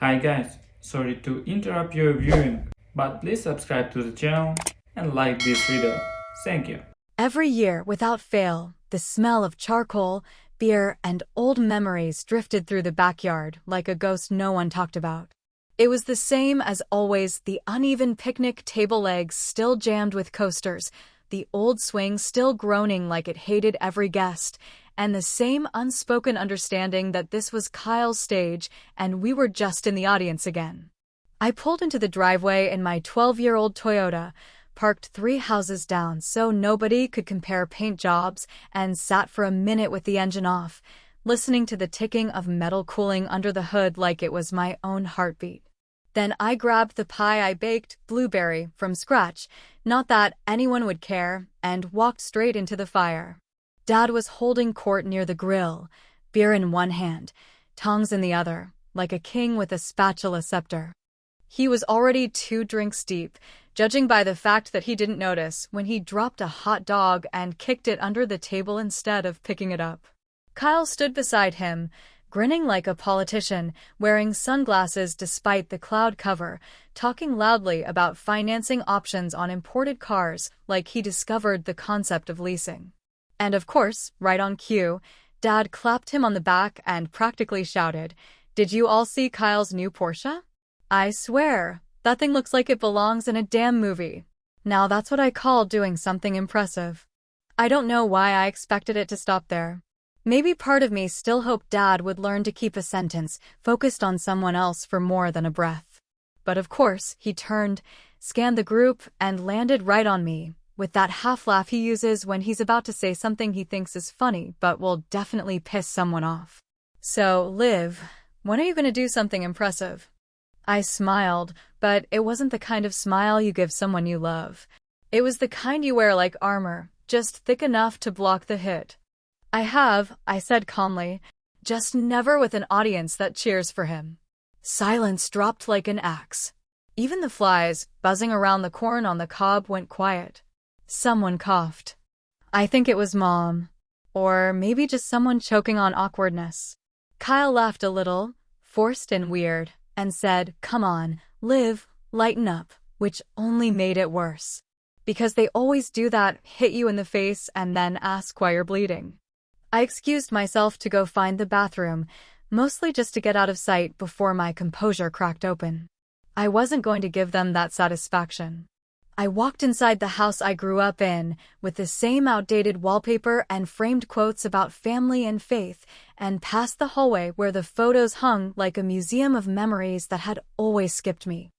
Hi guys, sorry to interrupt your viewing, but please subscribe to the channel and like this video. Thank you. Every year, without fail, the smell of charcoal, beer, and old memories drifted through the backyard like a ghost no one talked about. It was the same as always, the uneven picnic table legs still jammed with coasters, the old swing still groaning like it hated every guest, and the same unspoken understanding that this was Kyle's stage and we were just in the audience again. I pulled into the driveway in my 12-year-old Toyota, parked 3 houses down so nobody could compare paint jobs, and sat for a minute with the engine off, listening to the ticking of metal cooling under the hood like it was my own heartbeat. Then I grabbed the pie I baked, blueberry, from scratch, not that anyone would care, and walked straight into the fire. Dad was holding court near the grill, beer in one hand, tongs in the other, like a king with a spatula scepter. He was already 2 drinks deep, judging by the fact that he didn't notice when he dropped a hot dog and kicked it under the table instead of picking it up. Kyle stood beside him, grinning like a politician, wearing sunglasses despite the cloud cover, talking loudly about financing options on imported cars like he discovered the concept of leasing. And of course, right on cue, Dad clapped him on the back and practically shouted, "Did you all see Kyle's new Porsche? I swear, that thing looks like it belongs in a damn movie." Now that's what I call doing something impressive. I don't know why I expected it to stop there. Maybe part of me still hoped Dad would learn to keep a sentence focused on someone else for more than a breath. But of course, he turned, scanned the group, and landed right on me, with that half laugh he uses when he's about to say something he thinks is funny but will definitely piss someone off. "So, Liv, when are you going to do something impressive?" I smiled, but it wasn't the kind of smile you give someone you love. It was the kind you wear like armor, just thick enough to block the hit. I said calmly, just never with an audience that cheers for him." Silence dropped like an axe. Even the flies, buzzing around the corn on the cob, went quiet. Someone coughed. I think it was Mom. Or maybe just someone choking on awkwardness. Kyle laughed a little, forced and weird, and said, "Come on, Liv, lighten up," which only made it worse. Because they always do that, hit you in the face and then ask why you're bleeding. I excused myself to go find the bathroom, mostly just to get out of sight before my composure cracked open. I wasn't going to give them that satisfaction. I walked inside the house I grew up in, with the same outdated wallpaper and framed quotes about family and faith, and past the hallway where the photos hung like a museum of memories that had always skipped me.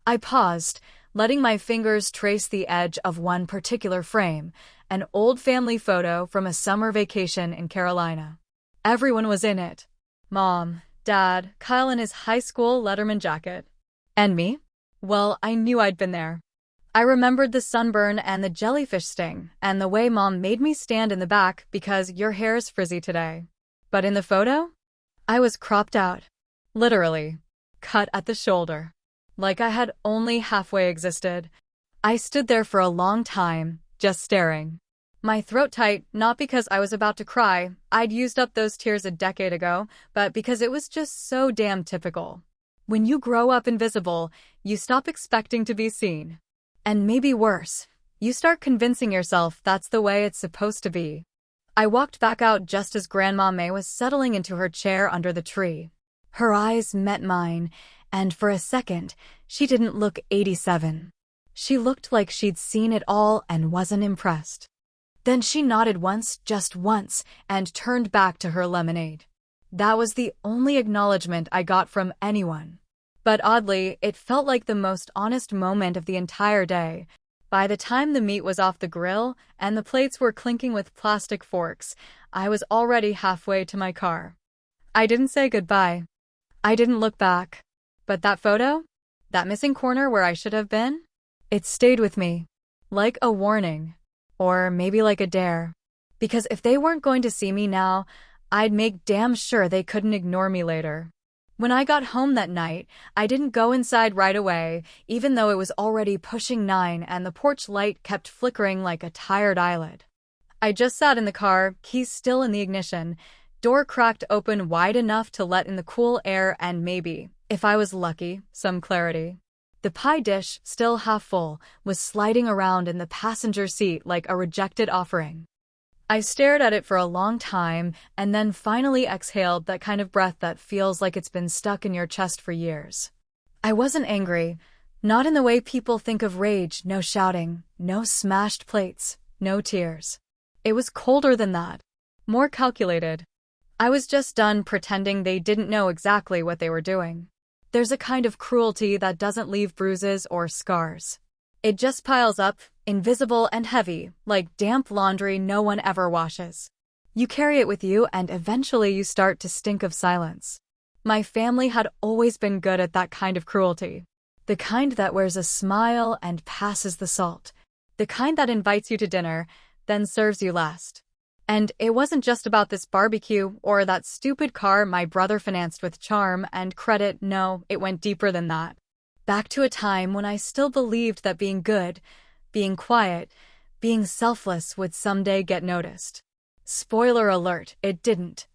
I paused, letting my fingers trace the edge of one particular frame, an old family photo from a summer vacation in Carolina. Everyone was in it. Mom, Dad, Kyle in his high school Letterman jacket. And me? Well, I knew I'd been there. I remembered the sunburn and the jellyfish sting, and the way Mom made me stand in the back because your hair's frizzy today. But in the photo, I was cropped out. Literally. Cut at the shoulder. Like I had only halfway existed. I stood there for a long time, just staring. My throat tight, not because I was about to cry, I'd used up those tears a decade ago, but because it was just so damn typical. When you grow up invisible, you stop expecting to be seen. And maybe worse, you start convincing yourself that's the way it's supposed to be. I walked back out just as Grandma May was settling into her chair under the tree. Her eyes met mine, and for a second, she didn't look 87. She looked like she'd seen it all and wasn't impressed. Then she nodded once, just once, and turned back to her lemonade. That was the only acknowledgement I got from anyone. But oddly, it felt like the most honest moment of the entire day. By the time the meat was off the grill and the plates were clinking with plastic forks, I was already halfway to my car. I didn't say goodbye. I didn't look back. But that photo? That missing corner where I should have been? It stayed with me. Like a warning. Or maybe like a dare. Because if they weren't going to see me now, I'd make damn sure they couldn't ignore me later. When I got home that night, I didn't go inside right away, even though it was already pushing 9 and the porch light kept flickering like a tired eyelid. I just sat in the car, keys still in the ignition, door cracked open wide enough to let in the cool air and maybe, If I was lucky, some clarity. The pie dish, still half full, was sliding around in the passenger seat like a rejected offering. I stared at it for a long time and then finally exhaled that kind of breath that feels like it's been stuck in your chest for years. I wasn't angry, not in the way people think of rage, no shouting, no smashed plates, no tears. It was colder than that, more calculated. I was just done pretending they didn't know exactly what they were doing. There's a kind of cruelty that doesn't leave bruises or scars. It just piles up, invisible and heavy, like damp laundry no one ever washes. You carry it with you and eventually you start to stink of silence. My family had always been good at that kind of cruelty. The kind that wears a smile and passes the salt. The kind that invites you to dinner, then serves you last. And it wasn't just about this barbecue or that stupid car my brother financed with charm and credit. No, it went deeper than that. Back to a time when I still believed that being good, being quiet, being selfless would someday get noticed. Spoiler alert, it didn't.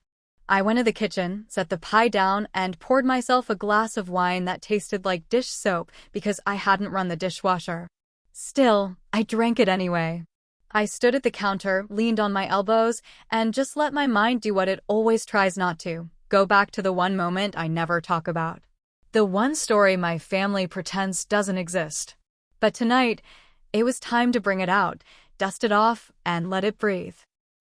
I went to the kitchen, set the pie down, and poured myself a glass of wine that tasted like dish soap because I hadn't run the dishwasher. Still, I drank it anyway. I stood at the counter, leaned on my elbows, and just let my mind do what it always tries not to, go back to the one moment I never talk about. The one story my family pretends doesn't exist. But tonight, it was time to bring it out, dust it off, and let it breathe.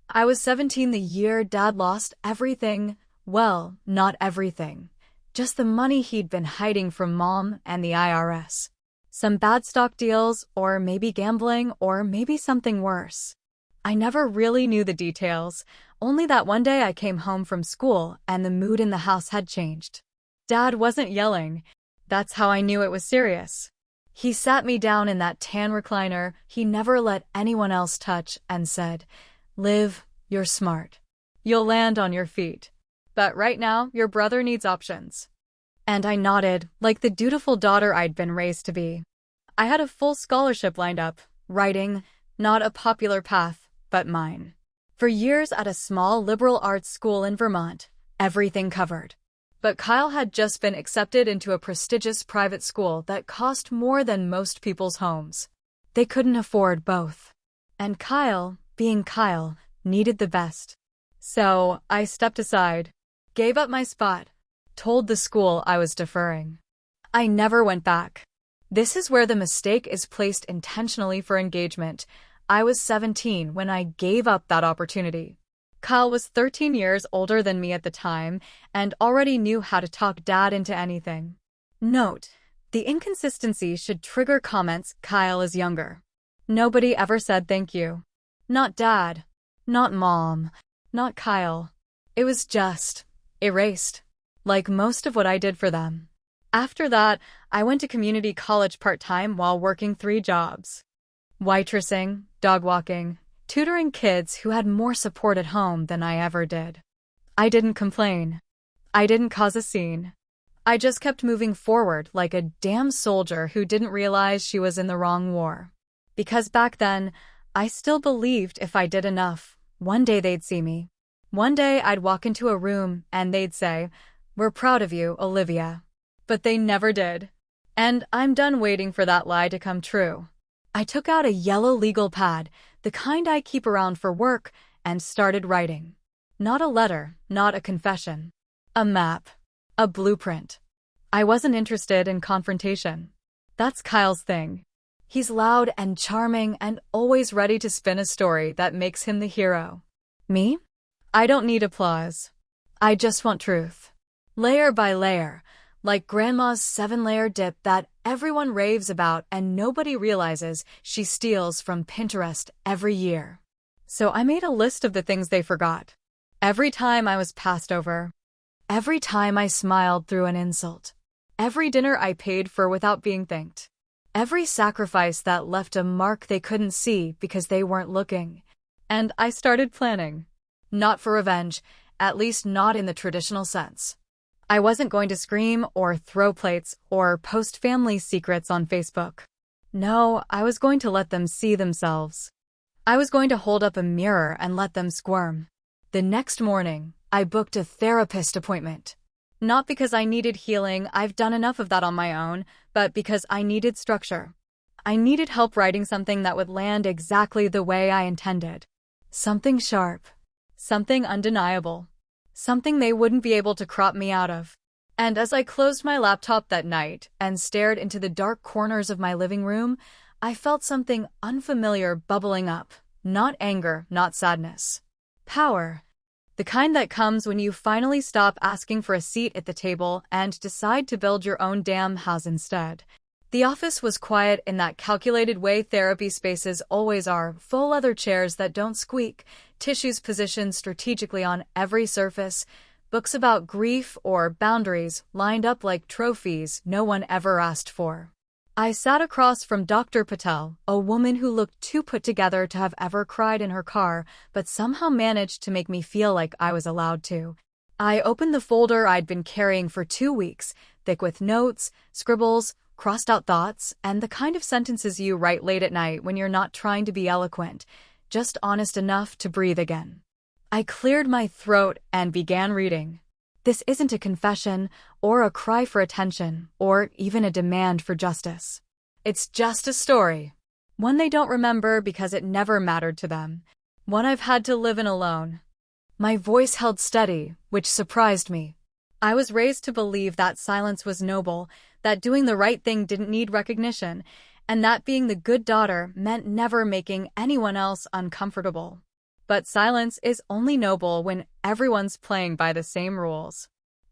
I was 17 the year Dad lost everything. Well, not everything. Just the money he'd been hiding from Mom and the IRS. Some bad stock deals, or maybe gambling, or maybe something worse. I never really knew the details, only that one day I came home from school and the mood in the house had changed. Dad wasn't yelling. That's how I knew it was serious. He sat me down in that tan recliner he never let anyone else touch and said, "Liv, you're smart. You'll land on your feet. But right now, your brother needs options." And I nodded, like the dutiful daughter I'd been raised to be. I had a full scholarship lined up, writing, not a popular path, but mine. For years at a small liberal arts school in Vermont, everything covered. But Kyle had just been accepted into a prestigious private school that cost more than most people's homes. They couldn't afford both. And Kyle, being Kyle, needed the best. So I stepped aside, gave up my spot, told the school I was deferring. I never went back. This is where the mistake is placed intentionally for engagement. I was 17 when I gave up that opportunity. Kyle was 13 years older than me at the time and already knew how to talk Dad into anything. Note, the inconsistency should trigger comments. Kyle is younger. Nobody ever said thank you. Not Dad. Not Mom. Not Kyle. It was just erased. Like most of what I did for them. After that, I went to community college part-time while working 3 jobs. Waitressing, dog walking, tutoring kids who had more support at home than I ever did. I didn't complain. I didn't cause a scene. I just kept moving forward like a damn soldier who didn't realize she was in the wrong war. Because back then, I still believed if I did enough, one day they'd see me. One day I'd walk into a room and they'd say, "We're proud of you, Olivia." But they never did. And I'm done waiting for that lie to come true. I took out a yellow legal pad, the kind I keep around for work, and started writing. Not a letter, not a confession. A map. A blueprint. I wasn't interested in confrontation. That's Kyle's thing. He's loud and charming and always ready to spin a story that makes him the hero. Me? I don't need applause. I just want truth. Layer by layer, like Grandma's 7-layer dip that everyone raves about and nobody realizes she steals from Pinterest every year. So I made a list of the things they forgot. Every time I was passed over. Every time I smiled through an insult. Every dinner I paid for without being thanked. Every sacrifice that left a mark they couldn't see because they weren't looking. And I started planning. Not for revenge, at least not in the traditional sense. I wasn't going to scream or throw plates or post family secrets on Facebook. No, I was going to let them see themselves. I was going to hold up a mirror and let them squirm. The next morning, I booked a therapist appointment. Not because I needed healing, I've done enough of that on my own, but because I needed structure. I needed help writing something that would land exactly the way I intended. Something sharp. Something undeniable. Something they wouldn't be able to crop me out of. And as I closed my laptop that night and stared into the dark corners of my living room, I felt something unfamiliar bubbling up. Not anger, not sadness. Power. The kind that comes when you finally stop asking for a seat at the table and decide to build your own damn house instead. The office was quiet in that calculated way therapy spaces always are, full leather chairs that don't squeak, tissues positioned strategically on every surface, books about grief or boundaries lined up like trophies no one ever asked for. I sat across from Dr. Patel, a woman who looked too put together to have ever cried in her car, but somehow managed to make me feel like I was allowed to. I opened the folder I'd been carrying for 2 weeks, thick with notes, scribbles, crossed-out thoughts, and the kind of sentences you write late at night when you're not trying to be eloquent, just honest enough to breathe again. I cleared my throat and began reading. This isn't a confession, or a cry for attention, or even a demand for justice. It's just a story. One they don't remember because it never mattered to them. One I've had to live in alone. My voice held steady, which surprised me. I was raised to believe that silence was noble, that doing the right thing didn't need recognition, and that being the good daughter meant never making anyone else uncomfortable. But silence is only noble when everyone's playing by the same rules.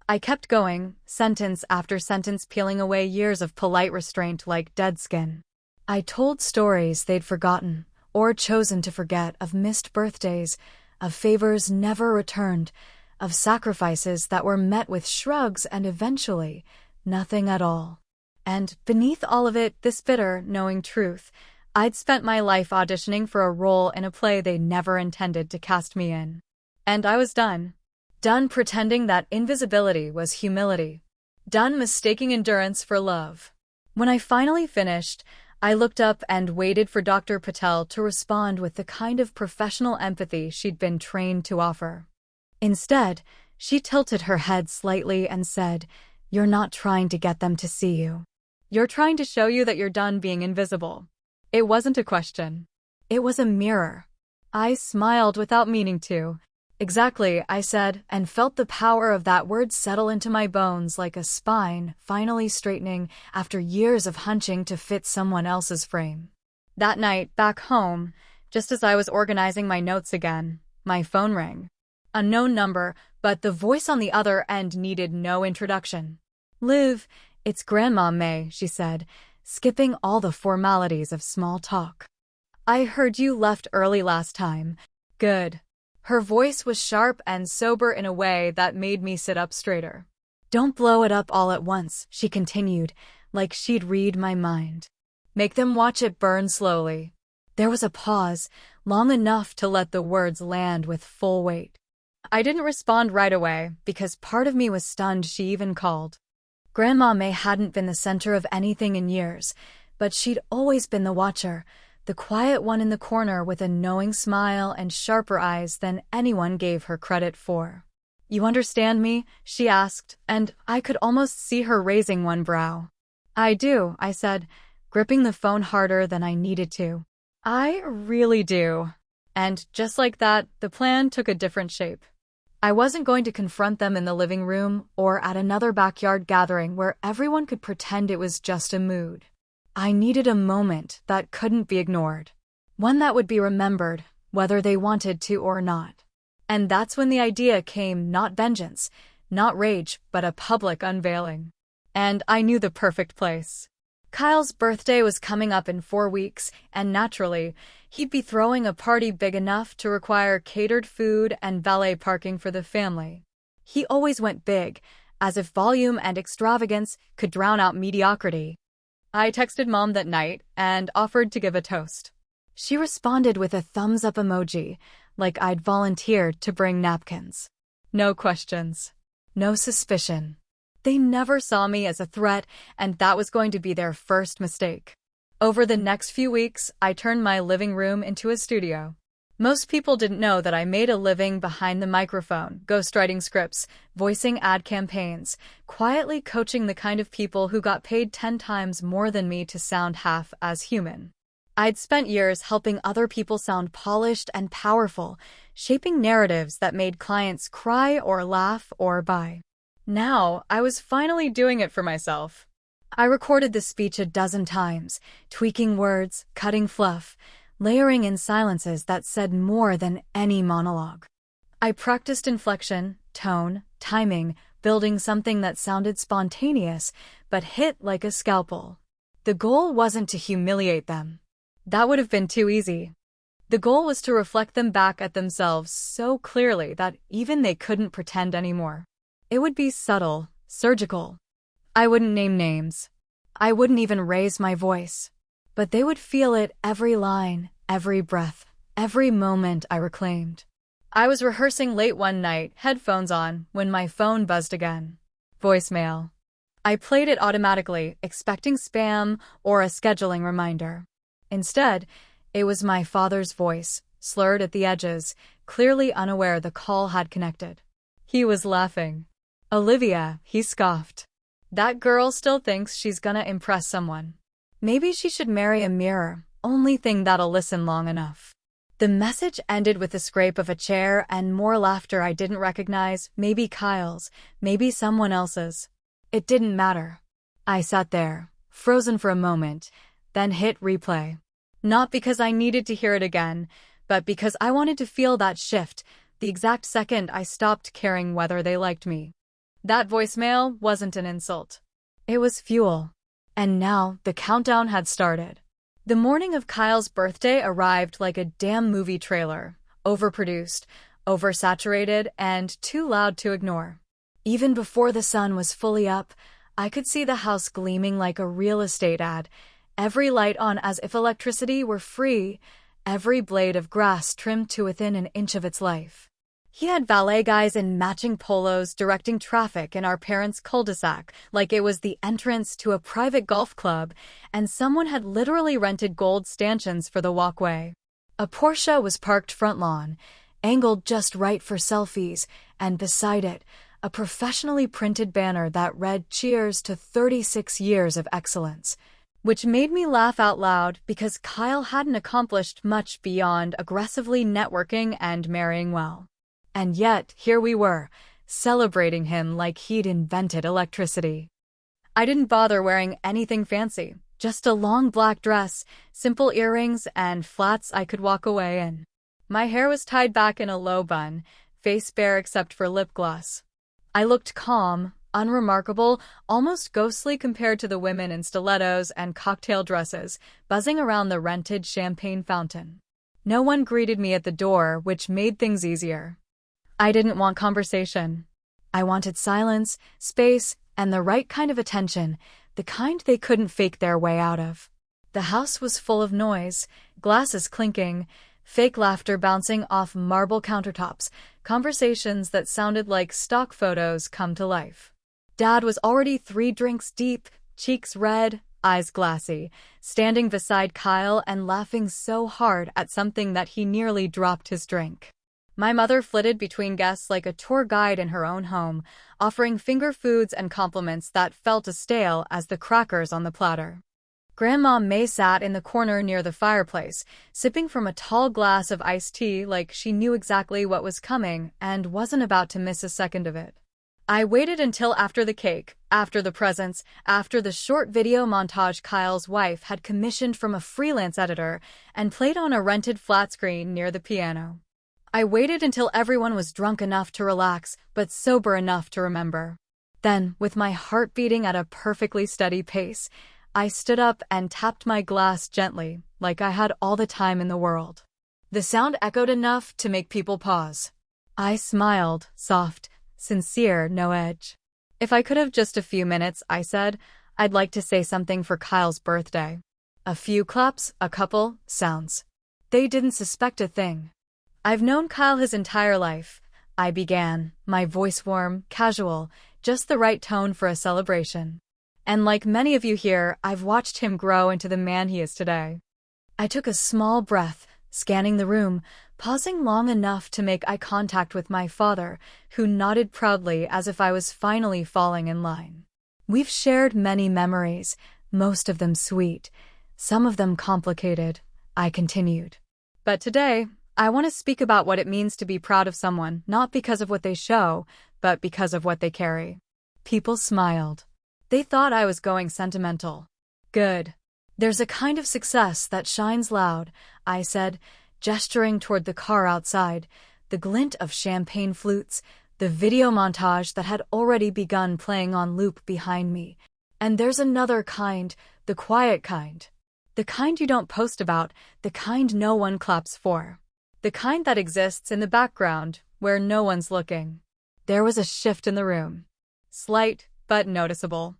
I kept going, sentence after sentence peeling away years of polite restraint like dead skin. I told stories they'd forgotten, or chosen to forget, of missed birthdays, of favors never returned, of sacrifices that were met with shrugs and eventually nothing at all. And beneath all of it, this bitter, knowing truth, I'd spent my life auditioning for a role in a play they never intended to cast me in. And I was done. Done pretending that invisibility was humility. Done mistaking endurance for love. When I finally finished, I looked up and waited for Dr. Patel to respond with the kind of professional empathy she'd been trained to offer. Instead, she tilted her head slightly and said, "You're not trying to get them to see you. You're trying to show you that you're done being invisible." It wasn't a question. It was a mirror. I smiled without meaning to. "Exactly," I said, and felt the power of that word settle into my bones like a spine finally straightening after years of hunching to fit someone else's frame. That night, back home, just as I was organizing my notes again, my phone rang. Unknown number, but the voice on the other end needed no introduction. "Liv, it's Grandma May," she said, skipping all the formalities of small talk. "I heard you left early last time." "Good." Her voice was sharp and sober in a way that made me sit up straighter. "Don't blow it up all at once," she continued, like she'd read my mind. "Make them watch it burn slowly." There was a pause, long enough to let the words land with full weight. I didn't respond right away, because part of me was stunned she even called. Grandma May hadn't been the center of anything in years, but she'd always been the watcher, the quiet one in the corner with a knowing smile and sharper eyes than anyone gave her credit for. "You understand me?" she asked, and I could almost see her raising one brow. "I do," I said, gripping the phone harder than I needed to. "I really do." And just like that, the plan took a different shape. I wasn't going to confront them in the living room or at another backyard gathering where everyone could pretend it was just a mood. I needed a moment that couldn't be ignored. One that would be remembered, whether they wanted to or not. And that's when the idea came, not vengeance, not rage, but a public unveiling. And I knew the perfect place. Kyle's birthday was coming up in 4 weeks, and naturally, he'd be throwing a party big enough to require catered food and valet parking for the family. He always went big, as if volume and extravagance could drown out mediocrity. I texted Mom that night and offered to give a toast. She responded with a thumbs-up emoji, like I'd volunteered to bring napkins. No questions. No suspicion. They never saw me as a threat, and that was going to be their first mistake. Over the next few weeks, I turned my living room into a studio. Most people didn't know that I made a living behind the microphone, ghostwriting scripts, voicing ad campaigns, quietly coaching the kind of people who got paid 10 times more than me to sound half as human. I'd spent years helping other people sound polished and powerful, shaping narratives that made clients cry or laugh or buy. Now, I was finally doing it for myself. I recorded the speech a dozen times, tweaking words, cutting fluff, layering in silences that said more than any monologue. I practiced inflection, tone, timing, building something that sounded spontaneous but hit like a scalpel. The goal wasn't to humiliate them. That would have been too easy. The goal was to reflect them back at themselves so clearly that even they couldn't pretend anymore. It would be subtle, surgical. I wouldn't name names. I wouldn't even raise my voice. But they would feel it every line, every breath, every moment I reclaimed. I was rehearsing late one night, headphones on, when my phone buzzed again. Voicemail. I played it automatically, expecting spam or a scheduling reminder. Instead, it was my father's voice, slurred at the edges, clearly unaware the call had connected. He was laughing. "Olivia," he scoffed. "That girl still thinks she's gonna impress someone. Maybe she should marry a mirror, only thing that'll listen long enough." The message ended with the scrape of a chair and more laughter I didn't recognize, maybe Kyle's, maybe someone else's. It didn't matter. I sat there, frozen for a moment, then hit replay. Not because I needed to hear it again, but because I wanted to feel that shift, the exact second I stopped caring whether they liked me. That voicemail wasn't an insult. It was fuel. And now, the countdown had started. The morning of Kyle's birthday arrived like a damn movie trailer, overproduced, oversaturated, and too loud to ignore. Even before the sun was fully up, I could see the house gleaming like a real estate ad, every light on as if electricity were free, every blade of grass trimmed to within an inch of its life. He had valet guys in matching polos directing traffic in our parents' cul-de-sac like it was the entrance to a private golf club, and someone had literally rented gold stanchions for the walkway. A Porsche was parked front lawn, angled just right for selfies, and beside it, a professionally printed banner that read "Cheers to 36 years of excellence," which made me laugh out loud because Kyle hadn't accomplished much beyond aggressively networking and marrying well. And yet, here we were, celebrating him like he'd invented electricity. I didn't bother wearing anything fancy, just a long black dress, simple earrings, and flats I could walk away in. My hair was tied back in a low bun, face bare except for lip gloss. I looked calm, unremarkable, almost ghostly compared to the women in stilettos and cocktail dresses, buzzing around the rented champagne fountain. No one greeted me at the door, which made things easier. I didn't want conversation. I wanted silence, space, and the right kind of attention, the kind they couldn't fake their way out of. The house was full of noise, glasses clinking, fake laughter bouncing off marble countertops, conversations that sounded like stock photos come to life. Dad was already 3 drinks deep, cheeks red, eyes glassy, standing beside Kyle and laughing so hard at something that he nearly dropped his drink. My mother flitted between guests like a tour guide in her own home, offering finger foods and compliments that felt as stale as the crackers on the platter. Grandma May sat in the corner near the fireplace, sipping from a tall glass of iced tea like she knew exactly what was coming and wasn't about to miss a second of it. I waited until after the cake, after the presents, after the short video montage Kyle's wife had commissioned from a freelance editor and played on a rented flat screen near the piano. I waited until everyone was drunk enough to relax, but sober enough to remember. Then, with my heart beating at a perfectly steady pace, I stood up and tapped my glass gently, like I had all the time in the world. The sound echoed enough to make people pause. I smiled, soft, sincere, no edge. "If I could have just a few minutes," I said, "I'd like to say something for Kyle's birthday." A few claps, a couple sounds. They didn't suspect a thing. "I've known Kyle his entire life," I began, my voice warm, casual, just the right tone for a celebration. "And like many of you here, I've watched him grow into the man he is today." I took a small breath, scanning the room, pausing long enough to make eye contact with my father, who nodded proudly as if I was finally falling in line. We've shared many memories, most of them sweet, some of them complicated, I continued. But today, I want to speak about what it means to be proud of someone, not because of what they show, but because of what they carry. People smiled. They thought I was going sentimental. Good. There's a kind of success that shines loud, I said, gesturing toward the car outside, the glint of champagne flutes, the video montage that had already begun playing on loop behind me. And there's another kind, the quiet kind. The kind you don't post about, the kind no one claps for. The kind that exists in the background, where no one's looking. There was a shift in the room. Slight, but noticeable.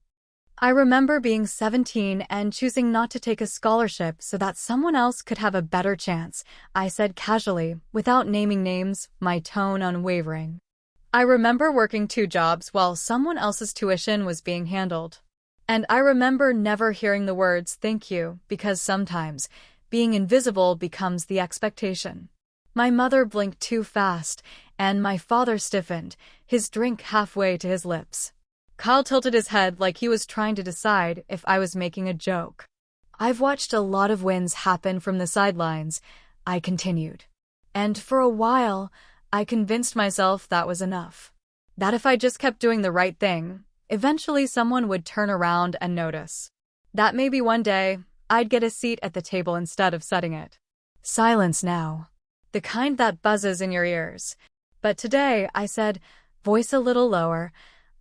I remember being 17 and choosing not to take a scholarship so that someone else could have a better chance, I said casually, without naming names, my tone unwavering. I remember working 2 jobs while someone else's tuition was being handled. And I remember never hearing the words thank you, because sometimes being invisible becomes the expectation. My mother blinked too fast, and my father stiffened, his drink halfway to his lips. Kyle tilted his head like he was trying to decide if I was making a joke. I've watched a lot of wins happen from the sidelines, I continued. And for a while, I convinced myself that was enough. That if I just kept doing the right thing, eventually someone would turn around and notice. That maybe one day, I'd get a seat at the table instead of setting it. Silence now. The kind that buzzes in your ears. But today, I said, voice a little lower,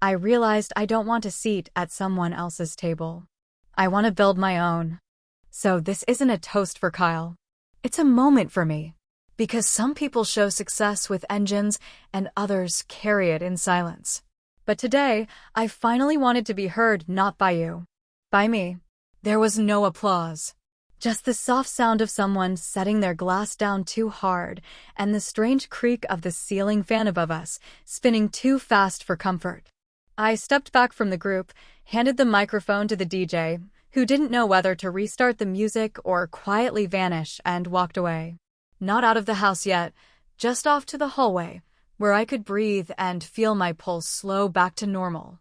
I realized I don't want a seat at someone else's table. I want to build my own. So this isn't a toast for Kyle. It's a moment for me. Because some people show success with engines and others carry it in silence. But today, I finally wanted to be heard not by you. By me. There was no applause. Just the soft sound of someone setting their glass down too hard and the strange creak of the ceiling fan above us, spinning too fast for comfort. I stepped back from the group, handed the microphone to the DJ, who didn't know whether to restart the music or quietly vanish, and walked away. Not out of the house yet, just off to the hallway, where I could breathe and feel my pulse slow back to normal.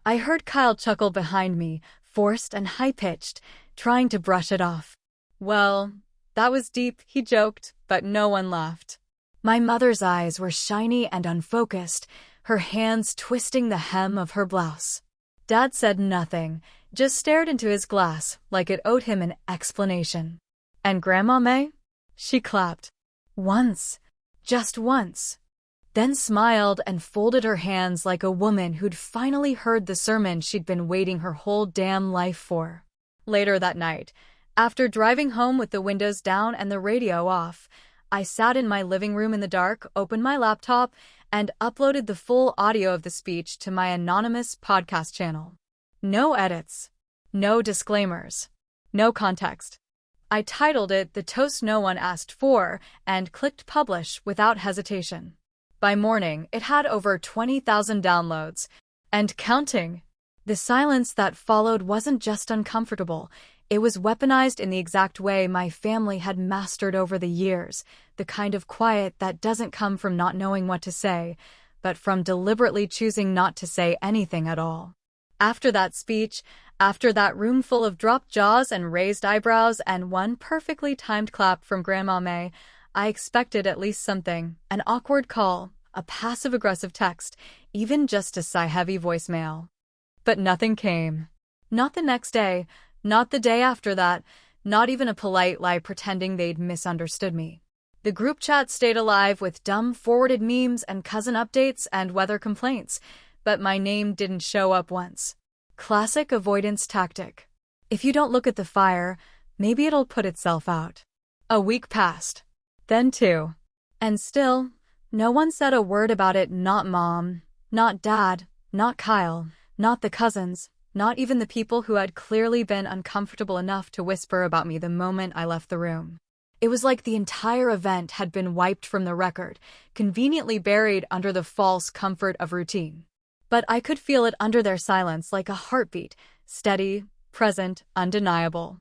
I heard Kyle chuckle behind me, forced and high-pitched, trying to brush it off. Well, that was deep, he joked, but no one laughed. My mother's eyes were shiny and unfocused, her hands twisting the hem of her blouse. Dad said nothing, just stared into his glass like it owed him an explanation. And Grandma May? She clapped. Once. Just once. Then smiled and folded her hands like a woman who'd finally heard the sermon she'd been waiting her whole damn life for. Later that night, after driving home with the windows down and the radio off, I sat in my living room in the dark, opened my laptop, and uploaded the full audio of the speech to my anonymous podcast channel. No edits. No disclaimers. No context. I titled it The Toast No One Asked For and clicked publish without hesitation. By morning, it had over 20,000 downloads. And counting. The silence that followed wasn't just uncomfortable. It was weaponized in the exact way my family had mastered over the years, the kind of quiet that doesn't come from not knowing what to say, but from deliberately choosing not to say anything at all. After that speech, after that room full of dropped jaws and raised eyebrows and one perfectly timed clap from Grandma May, I expected at least something, an awkward call, a passive-aggressive text, even just a sigh-heavy voicemail. But nothing came. Not the next day, not the day after that, not even a polite lie pretending they'd misunderstood me. The group chat stayed alive with dumb forwarded memes and cousin updates and weather complaints, but my name didn't show up once. Classic avoidance tactic. If you don't look at the fire, maybe it'll put itself out. A week passed. Then 2. And still, no one said a word about it, not Mom, not Dad, not Kyle, not the cousins, not even the people who had clearly been uncomfortable enough to whisper about me the moment I left the room. It was like the entire event had been wiped from the record, conveniently buried under the false comfort of routine. But I could feel it under their silence like a heartbeat, steady, present, undeniable.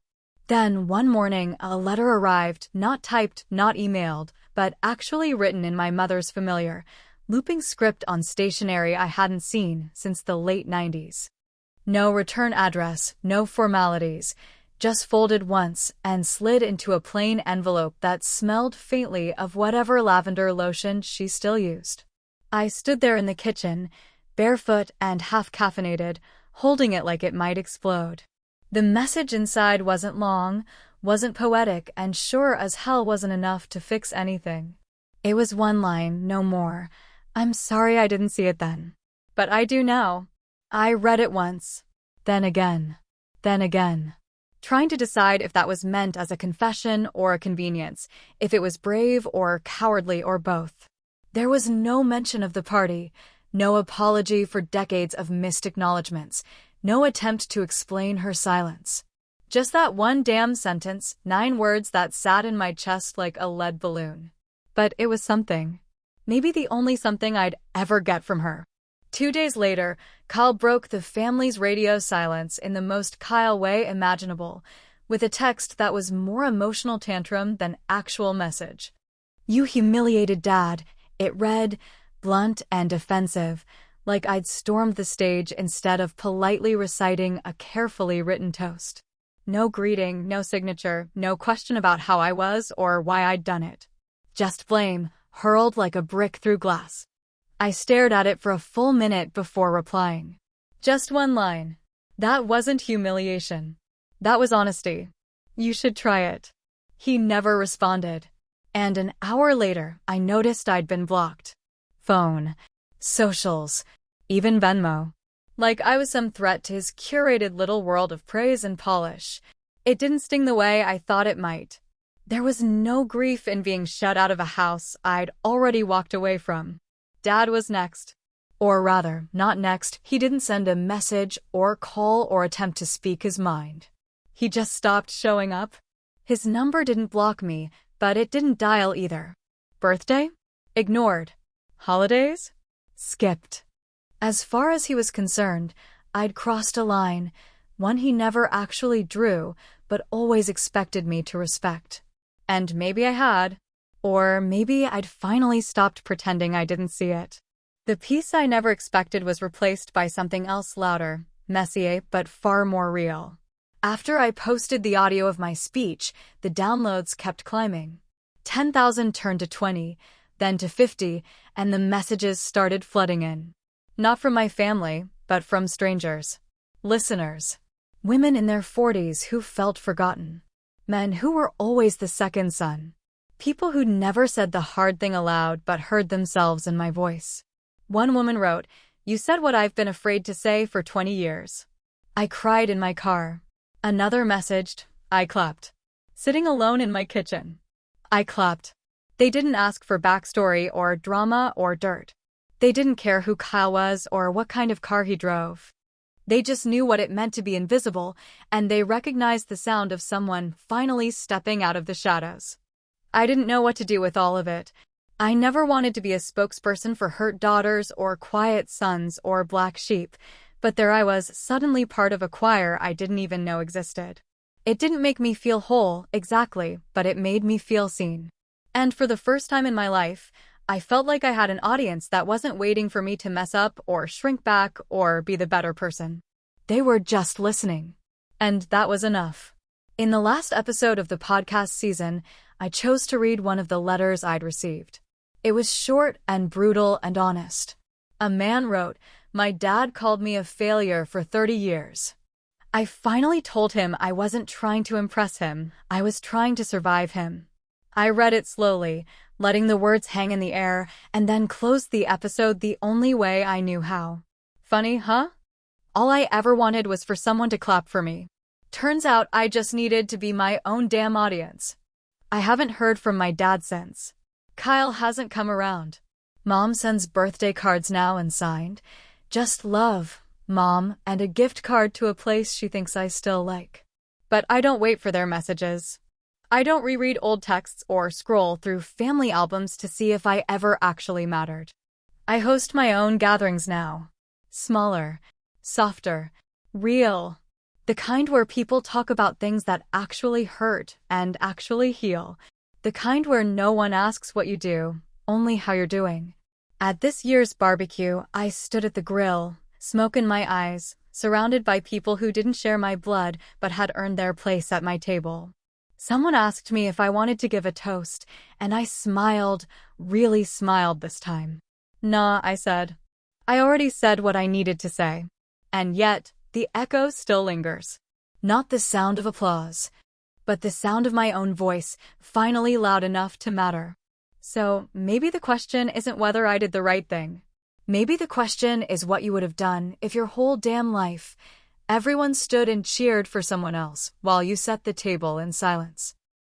Then, one morning, a letter arrived, not typed, not emailed, but actually written in my mother's familiar, looping script on stationery I hadn't seen since the late 90s. No return address, no formalities, just folded once and slid into a plain envelope that smelled faintly of whatever lavender lotion she still used. I stood there in the kitchen, barefoot and half-caffeinated, holding it like it might explode. The message inside wasn't long, wasn't poetic, and sure as hell wasn't enough to fix anything. It was one line, no more. I'm sorry I didn't see it then. But I do now. I read it once, then again, trying to decide if that was meant as a confession or a convenience, if it was brave or cowardly or both. There was no mention of the party, no apology for decades of missed acknowledgments, no attempt to explain her silence. Just that one damn sentence, 9 words that sat in my chest like a lead balloon. But it was something. Maybe the only something I'd ever get from her. 2 days later, Kyle broke the family's radio silence in the most Kyle way imaginable, with a text that was more emotional tantrum than actual message. "You humiliated Dad," it read, blunt and offensive, like I'd stormed the stage instead of politely reciting a carefully written toast. No greeting, no signature, no question about how I was or why I'd done it. Just blame, hurled like a brick through glass. I stared at it for a full minute before replying. Just one line. That wasn't humiliation. That was honesty. You should try it. He never responded. And an hour later, I noticed I'd been blocked. Phone, socials, even Venmo. Like I was some threat to his curated little world of praise and polish. It didn't sting the way I thought it might. There was no grief in being shut out of a house I'd already walked away from. Dad was next. Or rather, not next. He didn't send a message or call or attempt to speak his mind. He just stopped showing up. His number didn't block me, but it didn't dial either. Birthday? Ignored. Holidays? Skipped. As far as he was concerned, I'd crossed a line, one he never actually drew, but always expected me to respect. And maybe I had. Or maybe I'd finally stopped pretending I didn't see it. The peace I never expected was replaced by something else louder, messier, but far more real. After I posted the audio of my speech, the downloads kept climbing. 10,000 turned to 20, then to 50, and the messages started flooding in. Not from my family, but from strangers. Listeners. Women in their 40s who felt forgotten. Men who were always the second son. People who'd never said the hard thing aloud but heard themselves in my voice. One woman wrote, "You said what I've been afraid to say for 20 years. I cried in my car. Another messaged, I clapped. Sitting alone in my kitchen. I clapped. They didn't ask for backstory or drama or dirt. They didn't care who Kyle was or what kind of car he drove. They just knew what it meant to be invisible, and they recognized the sound of someone finally stepping out of the shadows. I didn't know what to do with all of it. I never wanted to be a spokesperson for hurt daughters or quiet sons or black sheep, but there I was, suddenly part of a choir I didn't even know existed. It didn't make me feel whole, exactly, but it made me feel seen. And for the first time in my life, I felt like I had an audience that wasn't waiting for me to mess up or shrink back or be the better person. They were just listening. And that was enough. In the last episode of the podcast season, I chose to read one of the letters I'd received. It was short and brutal and honest. A man wrote, "My dad called me a failure for 30 years. I finally told him I wasn't trying to impress him, I was trying to survive him." I read it slowly, letting the words hang in the air, and then closed the episode the only way I knew how. Funny, huh? All I ever wanted was for someone to clap for me. Turns out I just needed to be my own damn audience. I haven't heard from my dad since. Kyle hasn't come around. Mom sends birthday cards now and signed, "Just love, Mom," and a gift card to a place she thinks I still like. But I don't wait for their messages. I don't reread old texts or scroll through family albums to see if I ever actually mattered. I host my own gatherings now. Smaller, softer, real. The kind where people talk about things that actually hurt and actually heal. The kind where no one asks what you do, only how you're doing. At this year's barbecue, I stood at the grill, smoke in my eyes, surrounded by people who didn't share my blood but had earned their place at my table. Someone asked me if I wanted to give a toast, and I smiled, really smiled this time. Nah, I said. I already said what I needed to say. And yet, the echo still lingers. Not the sound of applause, but the sound of my own voice, finally loud enough to matter. So, maybe the question isn't whether I did the right thing. Maybe the question is what you would have done if your whole damn life, everyone stood and cheered for someone else while you set the table in silence.